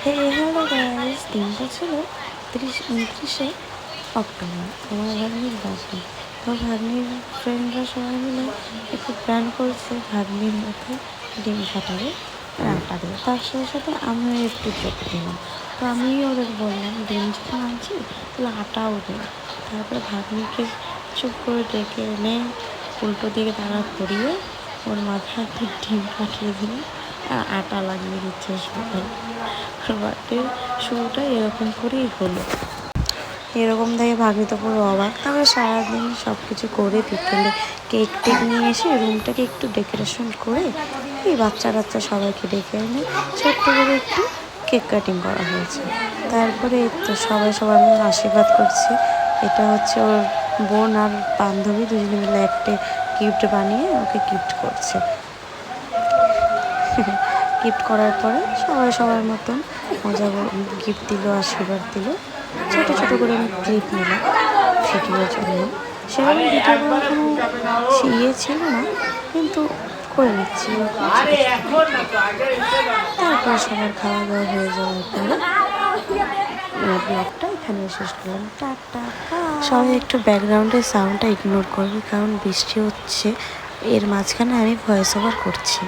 Hello guys, দিনটা ছিল 29শে October. আমার ভাগ্নির বার্থডে। তো ভাগ্নির ফ্রেন্ডরা সবাই মিলে একটু প্ল্যান করেছে ভাগ্নির মুখে ডিম ফাটাবে আর আটা দেবে। তার সাথে সাথে আমিও একটু যোগ দিলাম। তো আমি ওদের বললাম ডিম যখন আনছি তাহলে আটাও দেয়। তারপরে ভাগ্নিকে চুপ করে ডেকে এনে উল্টো দিকে দাঁড়া করিয়ে ওর মাথায় একটা ডিম ফাটিয়ে দিল আর আটা লাগিয়ে দিচ্ছে সবাই। বার্থডে শুরুটা এরকম করেই হলো। এরকম দেখে ভাগ্নি তো পুরো অবাক। তারপরে সারাদিন সব কিছু করে বিকেলে কেক টেক নিয়ে এসে রুমটাকে একটু ডেকোরেশন করে এই বাচ্চা কাচ্চা সবাইকে ডেকে এনে ছোট্ট করে একটু কেক কাটিং করা হয়েছে। তারপরে তো সবাই সবার মধ্যে আশীর্বাদ করছে। এটা হচ্ছে ওর বোন আর বান্ধবী দুজনে মিলে একটা গিফট বানিয়ে ওকে গিফট করছে। গিফট করার পরে সবাই সবার মতন মজা গিফট দিল, আশীর্বাদ দিল। ছোটো ছোটো করে আমি ক্লিপ নিলাম ভিডিওর জন্য। সেরকম ভিডিও করার কোনো ইয়ে ছিল না, কিন্তু করে নিচ্ছি। তারপর সবার খাওয়া দাওয়া হয়ে যাওয়ার পরে ব্লগটা এখানে শেষ করলাম। টাটা। সবাই একটু ব্যাকগ্রাউন্ডের সাউন্ডটা ইগনোর করবে, কারণ বৃষ্টি হচ্ছে, এর মাঝখানে আমি ভয়েস ওভার করছি।